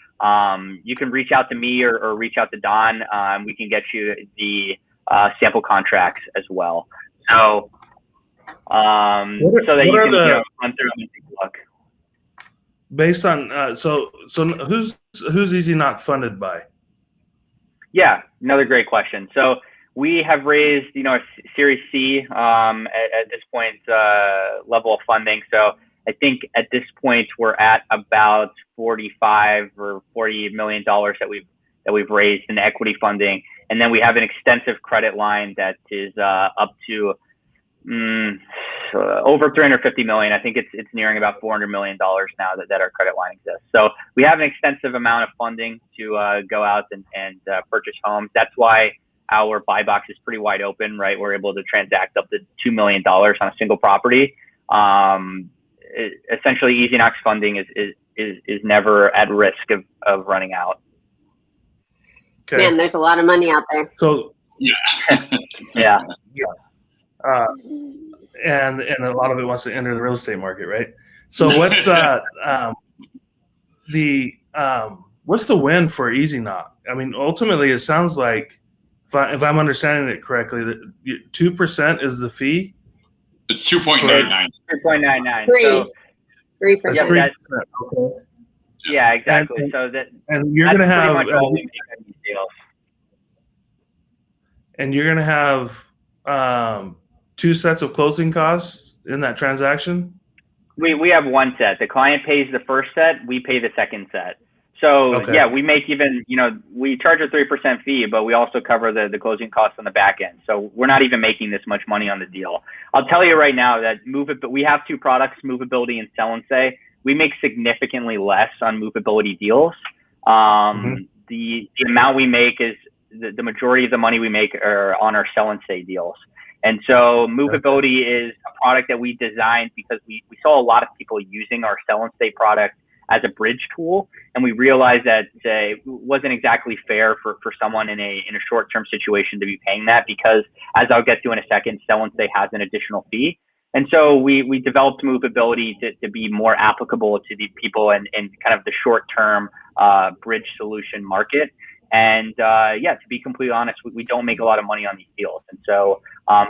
You can reach out to me or reach out to Don. We can get you the sample contracts as well. So so that you can run through them and take a look. Based on so who's EasyKnock funded by? Yeah, another great question. So we have raised, a Series C at this point level of funding. So I think at this point we're at about $45 or $40 million that we've raised in equity funding, and then we have an extensive credit line that is up to over $350 million. I think it's nearing about $400 million now that our credit line exists. So we have an extensive amount of funding to go out and purchase homes. That's why our buy box is pretty wide open, right? We're able to transact up to $2 million on a single property. Essentially, EasyKnock's funding is never at risk of running out. Okay. Man, there's a lot of money out there. So yeah. And a lot of it wants to enter the real estate market, right? So what's what's the win for EasyKnock? I mean, ultimately, it sounds like, if I'm understanding it correctly, that 2% is the fee. It's 2.99. 2.99. 3%. Yeah, 3%. Okay. Yeah, exactly. And you're going to have and you're going to have 2 sets of closing costs in that transaction? We have one set. The client pays the first set, we pay the second set. So yeah, we make even, we charge a 3% fee, but we also cover the closing costs on the back end. So we're not even making this much money on the deal. I'll tell you right now that we have 2 products, movability and sell and say. We make significantly less on movability deals. The amount we make is the majority of the money we make are on our sell and say deals. And so movability is a product that we designed because we saw a lot of people using our sell and stay product as a bridge tool. And we realized that it wasn't exactly fair for someone in a short-term situation to be paying that, because, as I'll get to in a second, sell and stay has an additional fee. And so we developed movability to be more applicable to the people in kind of the short-term bridge solution market. And to be completely honest, we don't make a lot of money on these deals. And so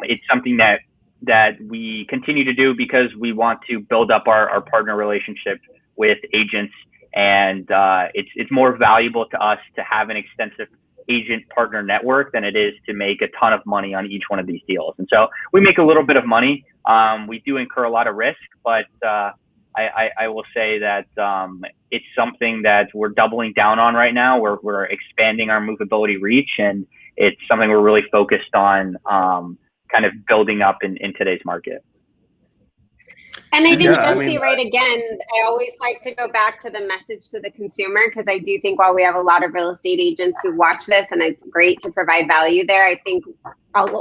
it's something that we continue to do because we want to build up our partner relationship with agents. And it's more valuable to us to have an extensive agent partner network than it is to make a ton of money on each one of these deals. And so we make a little bit of money. We do incur a lot of risk, but I will say that it's something that we're doubling down on right now. We're expanding our movability reach, and it's something we're really focused on kind of building up in today's market. And I think, Jesse, right, again, I always like to go back to the message to the consumer, because I do think while we have a lot of real estate agents who watch this, and it's great to provide value there, I think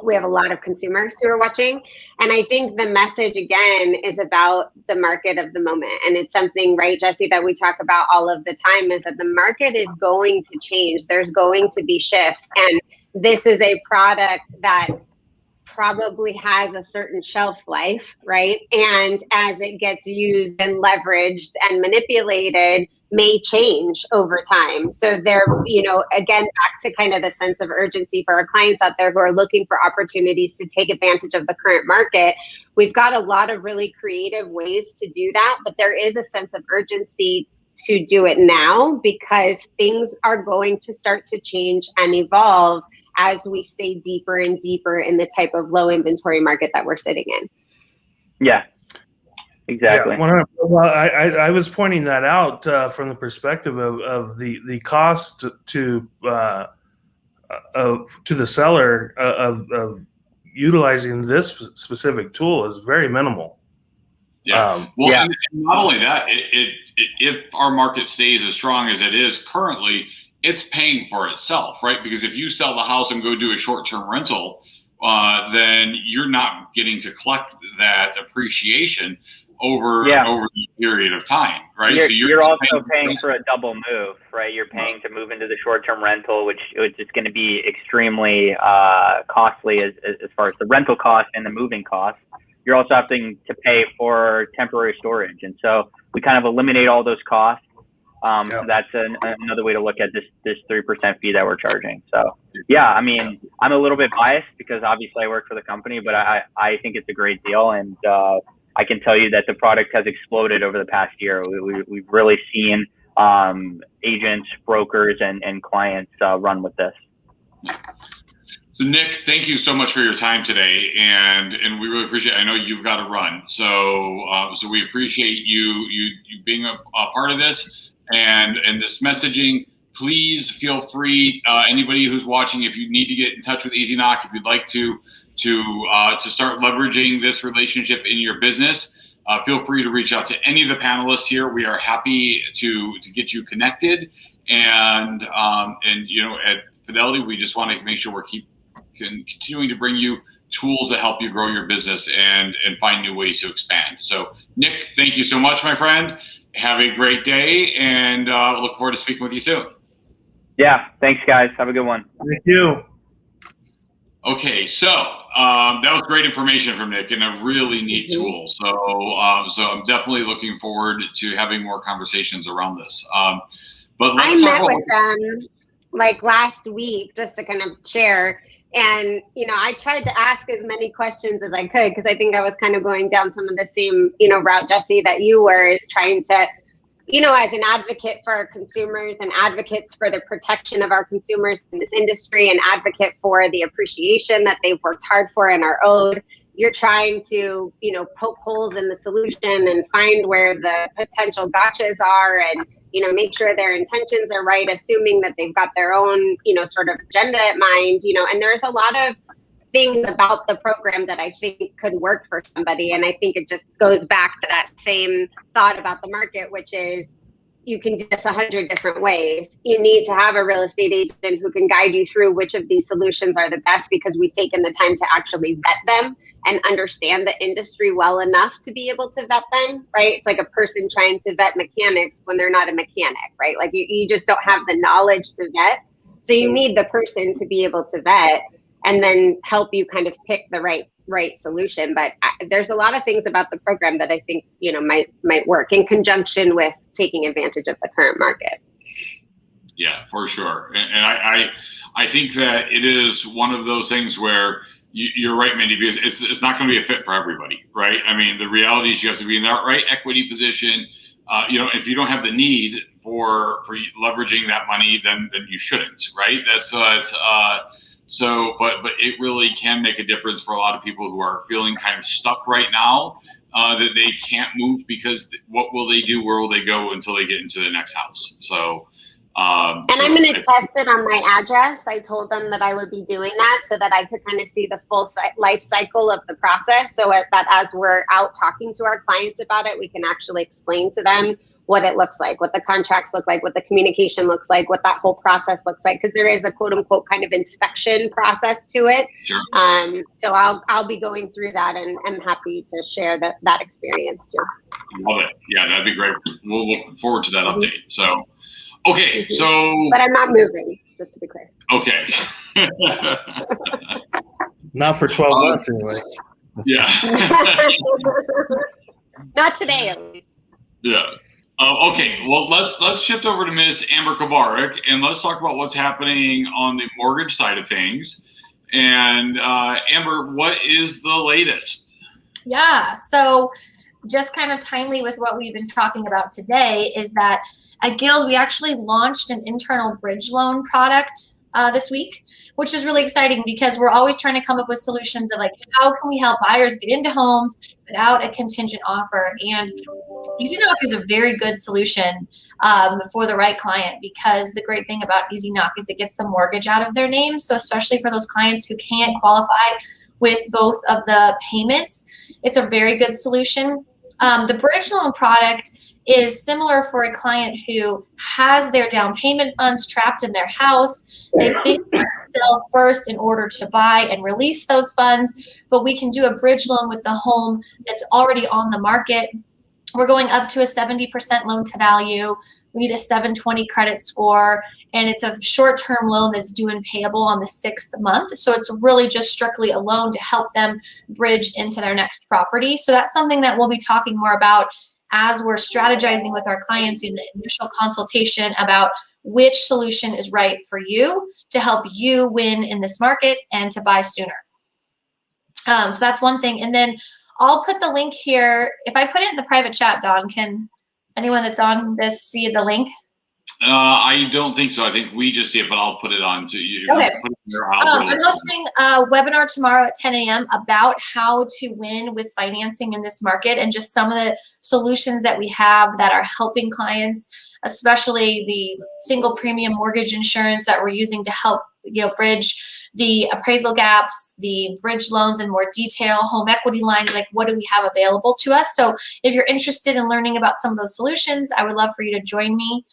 we have a lot of consumers who are watching. And I think the message, again, is about the market of the moment. And it's something, right, Jesse, that we talk about all of the time, is that the market is going to change. There's going to be shifts. And this is a product that probably has a certain shelf life, right? And as it gets used and leveraged and manipulated, may change over time. So there, again, back to kind of the sense of urgency for our clients out there who are looking for opportunities to take advantage of the current market. We've got a lot of really creative ways to do that, but there is a sense of urgency to do it now because things are going to start to change and evolve as we stay deeper and deeper in the type of low inventory market that we're sitting in. Yeah, exactly. Yeah, well, I was pointing that out from the perspective of the cost to the seller of utilizing this specific tool is very minimal. Yeah. And not only that, if our market stays as strong as it is currently, it's paying for itself, right? Because if you sell the house and go do a short-term rental, then you're not getting to collect that appreciation over the period of time, right? You're also paying for a double move, right? You're paying to move into the short-term rental, which is going to be extremely costly as far as the rental cost and the moving cost. You're also having to pay for temporary storage, and so we kind of eliminate all those costs. So that's another way to look at this 3% fee that we're charging. So yeah, I mean, I'm a little bit biased because obviously I work for the company, but I think it's a great deal, and I can tell you that the product has exploded over the past year. We've really seen agents, brokers, and clients run with this. So Nick, thank you so much for your time today, and we really appreciate it. I know you've got to run, so we appreciate you being a part of this and this messaging. Please feel free, anybody who's watching, if you need to get in touch with EasyKnock, if you'd like to start leveraging this relationship in your business, feel free to reach out to any of the panelists here. We are happy to get you connected, and at Fidelity, we just want to make sure we're continuing to bring you tools that help you grow your business and find new ways to expand. So Nick, thank you so much, my friend. Have a great day, and look forward to speaking with you soon. Yeah, thanks guys. Have a good one. Thank you. Okay, so that was great information from Nick and a really neat tool. So I'm definitely looking forward to having more conversations around this. But I met with them like last week just to kind of share. And, I tried to ask as many questions as I could because I think I was kind of going down some of the same, route, Jesse, that you were, is trying to, as an advocate for our consumers and advocates for the protection of our consumers in this industry and advocate for the appreciation that they've worked hard for and are owed. You're trying to, poke holes in the solution and find where the potential gotchas are and, make sure their intentions are right, assuming that they've got their own, sort of agenda at mind, and there's a lot of things about the program that I think could work for somebody. And I think it just goes back to that same thought about the market, which is you can do this 100 different ways. You need to have a real estate agent who can guide you through which of these solutions are the best because we've taken the time to actually vet them and understand the industry well enough to be able to vet them, right? It's like a person trying to vet mechanics when they're not a mechanic, right? Like you just don't have the knowledge to vet. So you need the person to be able to vet and then help you kind of pick the right solution. But there's a lot of things about the program that I think, might work in conjunction with taking advantage of the current market. Yeah, for sure. And I think that it is one of those things where you're right, Mindy, because it's not going to be a fit for everybody, right? I mean, the reality is you have to be in that right equity position. If you don't have the need for leveraging that money, then you shouldn't, right? That's but it really can make a difference for a lot of people who are feeling kind of stuck right now, that they can't move because what will they do? Where will they go until they get into the next house? So. I'm going to test it on my address. I told them that I would be doing that so that I could kind of see the full life cycle of the process. So that as we're out talking to our clients about it, we can actually explain to them what it looks like, what the contracts look like, what the communication looks like, what that whole process looks like, because there is a quote unquote kind of inspection process to it. Sure. So I'll be going through that, and I'm happy to share that experience too. Love it. Yeah, that'd be great. We'll look forward to that update. So. Okay, so. But I'm not moving, just to be clear. Okay. Not for 12 months anyway. Yeah. Not today, at least. Yeah. Okay. Well, let's shift over to Miss Amber Kovarik, and let's talk about what's happening on the mortgage side of things. And Amber, what is the latest? Yeah. So just kind of timely with what we've been talking about today is that at Guild, we actually launched an internal bridge loan product this week, which is really exciting because we're always trying to come up with solutions of like, how can we help buyers get into homes without a contingent offer? And EasyKnock is a very good solution for the right client, because the great thing about EasyKnock is it gets the mortgage out of their name. So especially for those clients who can't qualify with both of the payments, it's a very good solution. The bridge loan product is similar for a client who has their down payment funds trapped in their house. They think they sell first in order to buy and release those funds, but we can do a bridge loan with the home that's already on the market. We're going up to a 70% loan to value. We need a 720 credit score, and it's a short-term loan that's due and payable on the 6th month. So it's really just strictly a loan to help them bridge into their next property. So that's something that we'll be talking more about as we're strategizing with our clients in the initial consultation about which solution is right for you to help you win in this market and to buy sooner. So that's one thing. And then I'll put the link here. If I put it in the private chat, Dawn, can anyone that's on this see the link? I don't think so. I think we just see it, but I'll put it on to you. Okay. I'm hosting a webinar tomorrow at 10 a.m. about how to win with financing in this market, and just some of the solutions that we have that are helping clients, especially the single premium mortgage insurance that we're using to help bridge the appraisal gaps, the bridge loans in more detail, home equity lines, like what do we have available to us. So if you're interested in learning about some of those solutions, I would love for you to join me.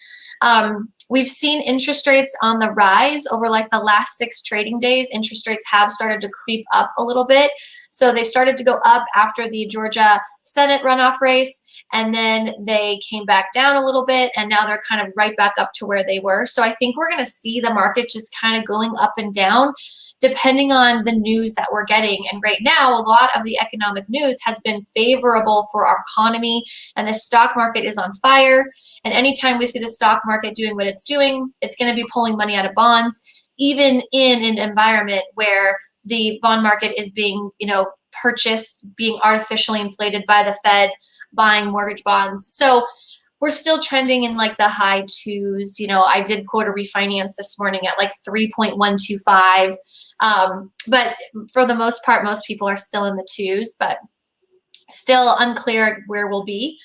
We've seen interest rates on the rise over like the last 6 trading days. Interest rates have started to creep up a little bit. So they started to go up after the Georgia Senate runoff race, and then they came back down a little bit, and now they're kind of right back up to where they were. So I think we're going to see the market just kind of going up and down depending on the news that we're getting. And right now, a lot of the economic news has been favorable for our economy, and the stock market is on fire. And anytime we see the stock market doing what it's doing, it's going to be pulling money out of bonds, even in an environment where the bond market is being, purchased, being artificially inflated by the Fed buying mortgage bonds. So we're still trending in like the high 2s. I did quote a refinance this morning at like 3.125. But for the most part, most people are still in the 2s, but still unclear where we'll be.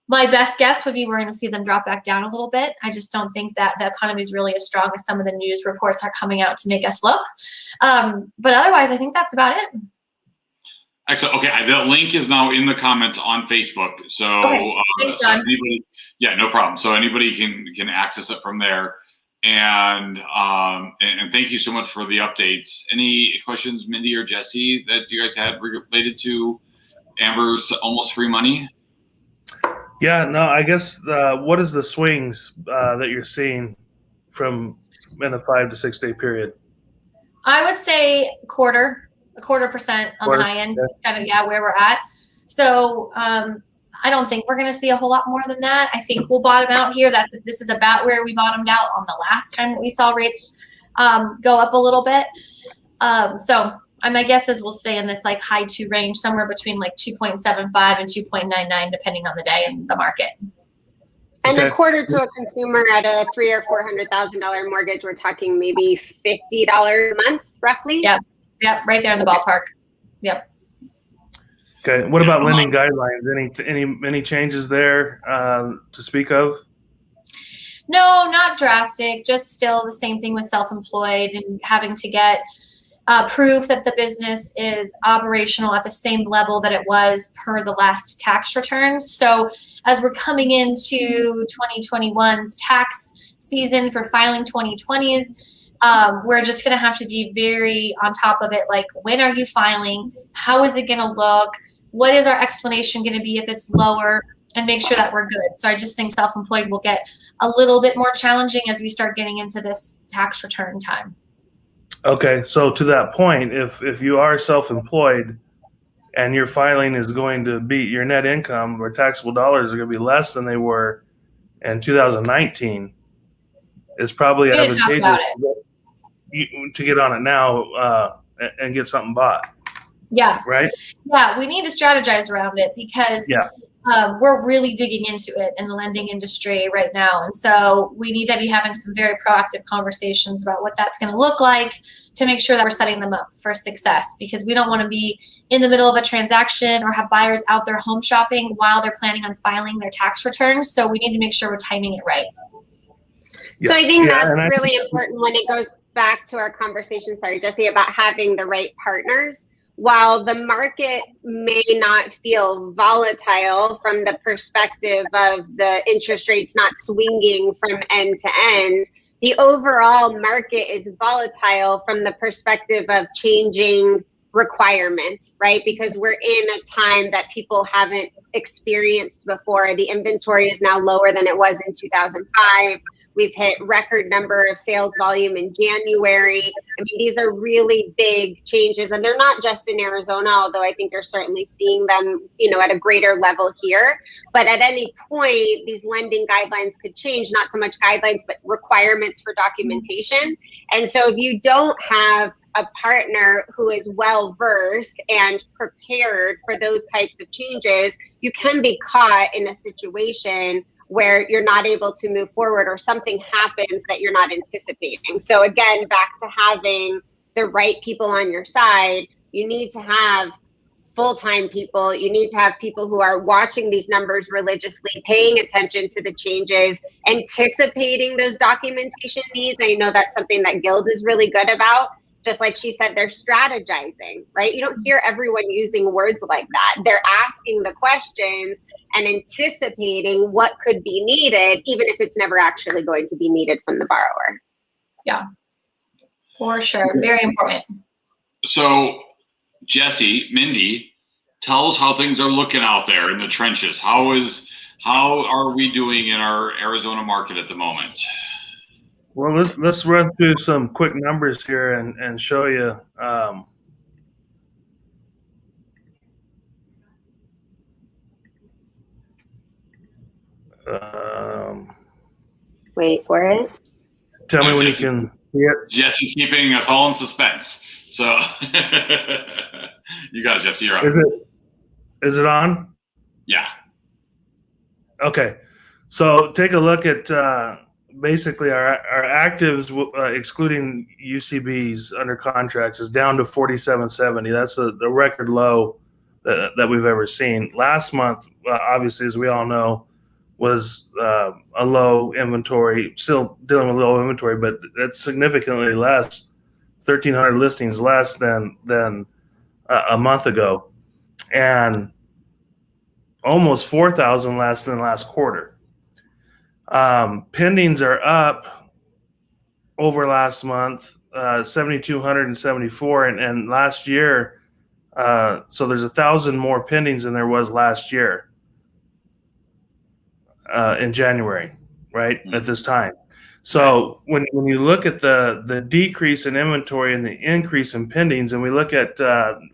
My best guess would be we're going to see them drop back down a little bit. I just don't think that the economy is really as strong as some of the news reports are coming out to make us look. But otherwise, I think that's about it. Excellent. Okay, the link is now in the comments on Facebook. So, okay. Thanks, John. Yeah, no problem. So anybody can access it from there. And thank you so much for the updates. Any questions, Mindy or Jesse, that you guys had related to Amber's almost free money? Yeah, no, I guess what is the swings that you're seeing from in a 5 to 6 day period? I would say a quarter percent on the high end. That's kind of where we're at. So I don't think we're going to see a whole lot more than that. I think we'll bottom out here. This is about where we bottomed out on the last time that we saw rates go up a little bit. So my guess is we'll stay in this like high 2 range, somewhere between like 2.75 and 2.99, depending on the day and the market. And a quarter to a consumer at a $300,000 or $400,000 mortgage, we're talking maybe $50 a month, roughly. Yep, right there in the ballpark. Yep. Okay. What about lending guidelines? Any changes there to speak of? No, not drastic. Just still the same thing with self-employed and having to get proof that the business is operational at the same level that it was per the last tax returns. So as we're coming into 2021's tax season for filing 2020's, we're just going to have to be very on top of it. Like, when are you filing? How is it going to look? What is our explanation going to be if it's lower? And make sure that we're good. So I just think self-employed will get a little bit more challenging as we start getting into this tax return time. Okay, so to that point, if you are self-employed and your filing is going to be your net income or taxable dollars are going to be less than they were in 2019, it's probably We need to talk advantageous about it. to get on it now and get something bought. Yeah. Right? Yeah, we need to strategize around it because we're really digging into it in the lending industry right now. And so we need to be having some very proactive conversations about what that's going to look like to make sure that we're setting them up for success, because we don't want to be in the middle of a transaction or have buyers out there home shopping while they're planning on filing their tax returns. So we need to make sure we're timing it right. So I think that's really important when it goes back to our conversation, sorry, Jesse, about having the right partners. While the market may not feel volatile from the perspective of the interest rates not swinging from end to end, the overall market is volatile from the perspective of changing requirements, right? Because we're in a time that people haven't experienced before. The inventory is now lower than it was in 2005. We've hit record number of sales volume in January. I mean, these are really big changes, and they're not just in Arizona, although I think you're certainly seeing them, you know, at a greater level here. But at any point, these lending guidelines could change, not so much guidelines, but requirements for documentation. And so if you don't have a partner who is well-versed and prepared for those types of changes, you can be caught in a situation where you're not able to move forward or something happens that you're not anticipating. So again, back to having the right people on your side, you need to have full-time people. You need to have people who are watching these numbers religiously, paying attention to the changes, anticipating those documentation needs. I know that's something that Guild is really good about. Just like she said, they're strategizing, right? You don't hear everyone using words like that. They're asking the questions and anticipating what could be needed, even if it's never actually going to be needed from the borrower. Yeah, for sure. Very important. So, Jesse, Mindy, tell us how things are looking out there in the trenches. How are we doing in our Arizona market at the moment? Well, let's run through some quick numbers here and show you. Wait for it. Tell me when you can see it. Jesse's keeping us all in suspense. So you got it, Jesse. You're up. Is it on? Yeah. Okay. So take a look at basically our actives, excluding UCBs under contracts, is down to 4,770. That's the record low that we've ever seen. Last month, obviously, as we all know, was a low inventory, still dealing with low inventory, but it's significantly less, 1,300 listings less than a month ago, and almost 4,000 less than last quarter. Pendings are up over last month, 7,274, and last year, so there's 1,000 more pendings than there was last year in January, right, at this time. So when you look at the decrease in inventory and the increase in pendings, and we look at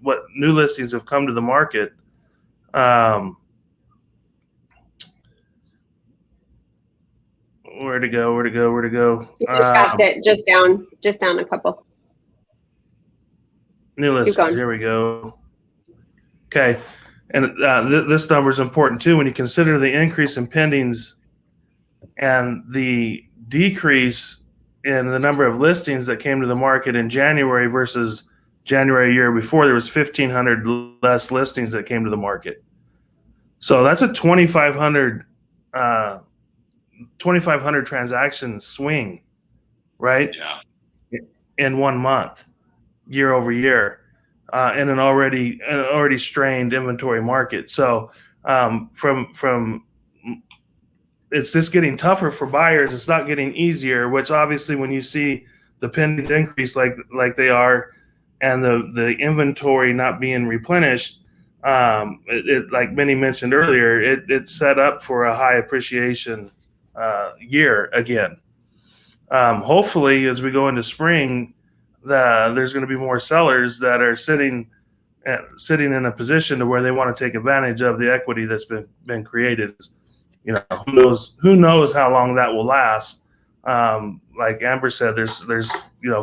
what new listings have come to the market, where to go? You just passed it, just down a couple. New listings, here we go. Okay, and this number is important too when you consider the increase in pendings and the decrease in the number of listings that came to the market in January versus January a year before. There was 1,500 less listings that came to the market. So that's a 2,500 transaction swing, right? Yeah. In 1 month, year over year, in an already strained inventory market. So from it's just getting tougher for buyers. It's not getting easier, which obviously when you see the pendings increase like they are and the inventory not being replenished, it like Minnie mentioned earlier, it's set up for a high appreciation year again. Hopefully, as we go into spring, there's going to be more sellers that are sitting in a position to where they want to take advantage of the equity that's been created. You know, who knows how long that will last. Like Amber said, there's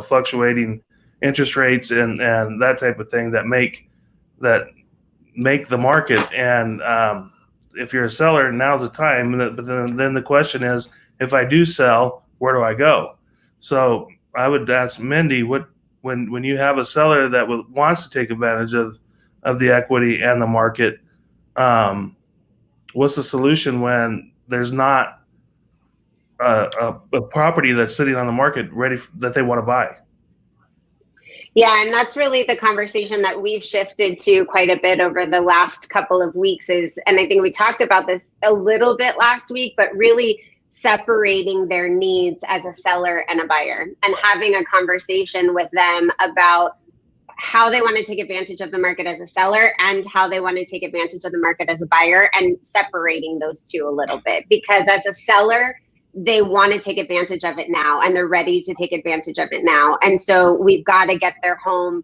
fluctuating interest rates and that type of thing that make the market. And if you're a seller, now's the time. But then the question is, if I do sell, where do I go? So I would ask Mindy, when you have a seller that wants to take advantage of the equity and the market, what's the solution when there's not a property that's sitting on the market ready that they want to buy? Yeah, and that's really the conversation that we've shifted to quite a bit over the last couple of weeks and I think we talked about this a little bit last week, but really separating their needs as a seller and a buyer and having a conversation with them about how they want to take advantage of the market as a seller and how they want to take advantage of the market as a buyer, and separating those two a little bit. Because as a seller, they want to take advantage of it now and they're ready to take advantage of it now. And so we've got to get their home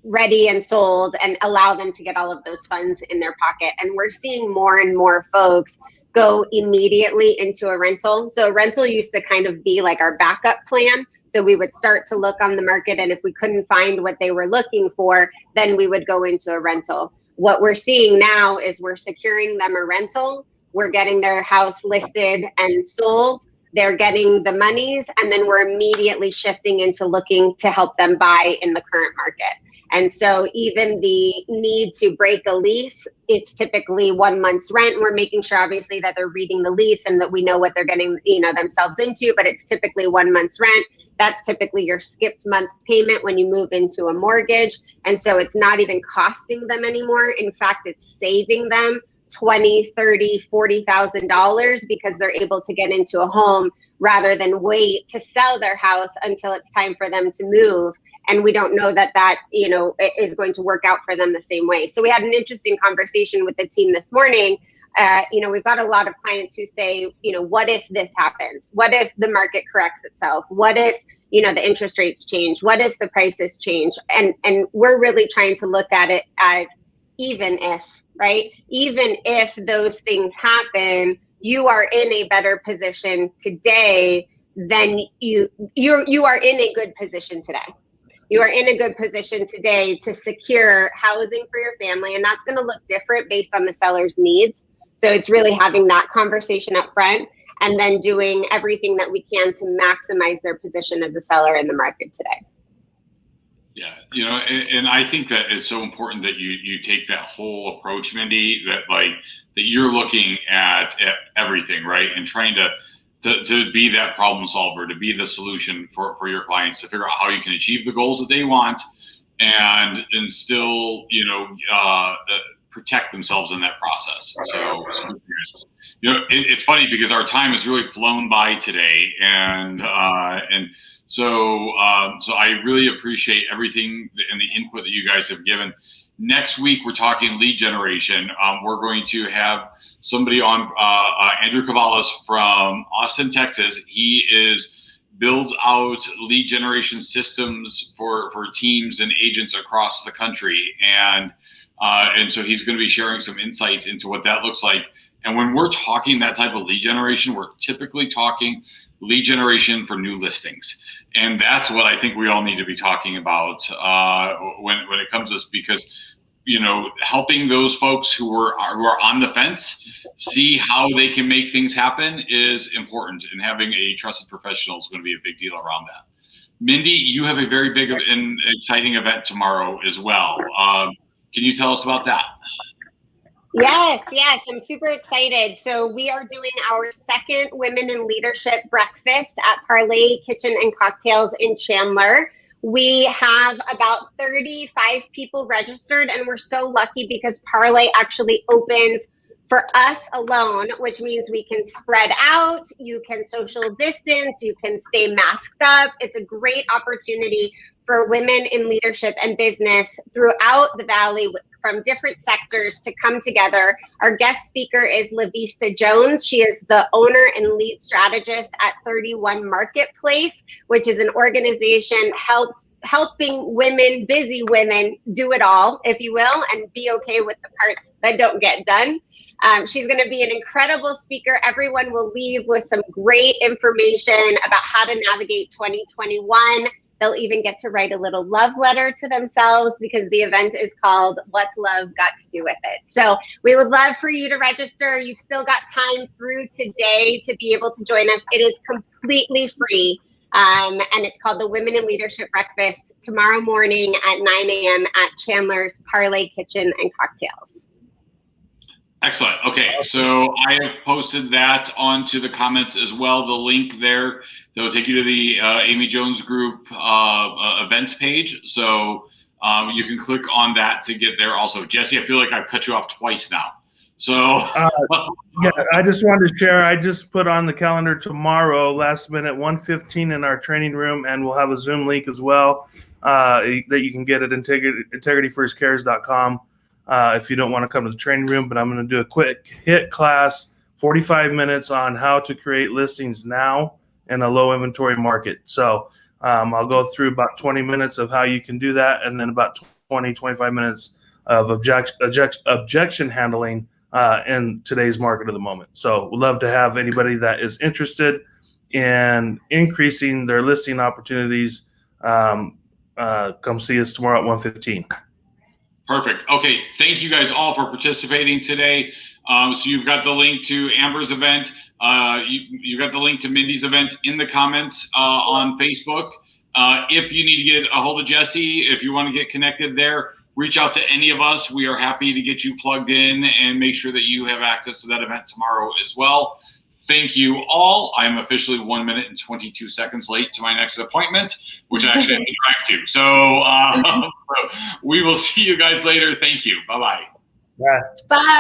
ready and sold and allow them to get all of those funds in their pocket. And we're seeing more and more folks go immediately into a rental. So a rental used to kind of be like our backup plan. So we would start to look on the market, and if we couldn't find what they were looking for, then we would go into a rental. What we're seeing now is we're securing them a rental. We're getting their house listed and sold. They're getting the monies, and then we're immediately shifting into looking to help them buy in the current market. And so even the need to break a lease, it's typically 1 month's rent. We're making sure obviously that they're reading the lease and that we know what they're getting, themselves into, but it's typically 1 month's rent. That's typically your skipped month payment when you move into a mortgage. And so it's not even costing them anymore. In fact, it's saving them $20,000, $30,000, $40,000 because they're able to get into a home rather than wait to sell their house until it's time for them to move. And we don't know that is going to work out for them the same way. So we had an interesting conversation with the team this morning. We've got a lot of clients who say, what if this happens? What if the market corrects itself? What if, the interest rates change? What if the prices change? And we're really trying to look at it as even if, right? Even if those things happen, you are in a better position today than you are in a good position today. You are in a good position today to secure housing for your family, and that's going to look different based on the seller's needs. So it's really having that conversation up front and then doing everything that we can to maximize their position as a seller in the market today. Yeah, and I think that it's so important that you take that whole approach, Mindy, that you're looking at everything, right? And trying to be that problem solver, to be the solution for your clients, to figure out how you can achieve the goals that they want and still, protect themselves in that process. So it's funny because our time has really flown by today, and so I really appreciate everything and the input that you guys have given. Next week, we're talking lead generation. We're going to have somebody on, Andrew Cavalas from Austin, Texas. He builds out lead generation systems for teams and agents across the country. And so he's going to be sharing some insights into what that looks like. And when we're talking that type of lead generation, we're typically talking lead generation for new listings. And that's what I think we all need to be talking about when it comes to this, because helping those folks who are on the fence see how they can make things happen is important, and having a trusted professional is going to be a big deal around that. Mindy, you have a very big and exciting event tomorrow as well. Can you tell us about that? Yes, I'm super excited. So we are doing our second Women in Leadership breakfast at Parlay Kitchen and Cocktails in Chandler. We have about 35 people registered, and we're so lucky because Parlay actually opens for us alone, which means we can spread out, you can social distance, you can stay masked up. It's a great opportunity for women in leadership and business throughout the Valley from different sectors to come together. Our guest speaker is Lavista Jones. She is the owner and lead strategist at 31 Marketplace, which is an organization helping women, busy women, do it all, if you will, and be okay with the parts that don't get done. She's going to be an incredible speaker. Everyone will leave with some great information about how to navigate 2021. They'll even get to write a little love letter to themselves because the event is called What's Love Got to Do with It? So we would love for you to register. You've still got time through today to be able to join us. It is completely free. And it's called the Women in Leadership Breakfast tomorrow morning at 9 a.m. at Chandler's Parlay Kitchen and Cocktails. Excellent. Okay, so I have posted that onto the comments as well. The link there that will take you to the Amy Jones Group events page. So you can click on that to get there. Also, Jesse, I feel like I've cut you off twice now. So yeah, I just wanted to share. I just put on the calendar tomorrow, last minute, 1:15 in our training room, and we'll have a Zoom link as well that you can get at integrityfirstcares.com. If you don't want to come to the training room, but I'm going to do a quick hit class, 45 minutes on how to create listings now in a low inventory market. So I'll go through about 20 minutes of how you can do that, and then about 25 minutes of objection handling in today's market of the moment. So we'd love to have anybody that is interested in increasing their listing opportunities come see us tomorrow at 1:15. Perfect. Okay, thank you guys all for participating today. So you've got the link to Amber's event. You got the link to Mindy's event in the comments on Facebook. If you need to get a hold of Jesse, if you want to get connected there, reach out to any of us. We are happy to get you plugged in and make sure that you have access to that event tomorrow as well. Thank you all. I am officially 1 minute and 22 seconds late to my next appointment, which I actually have to drive to. So we will see you guys later. Thank you. Bye-bye. Yeah. Bye.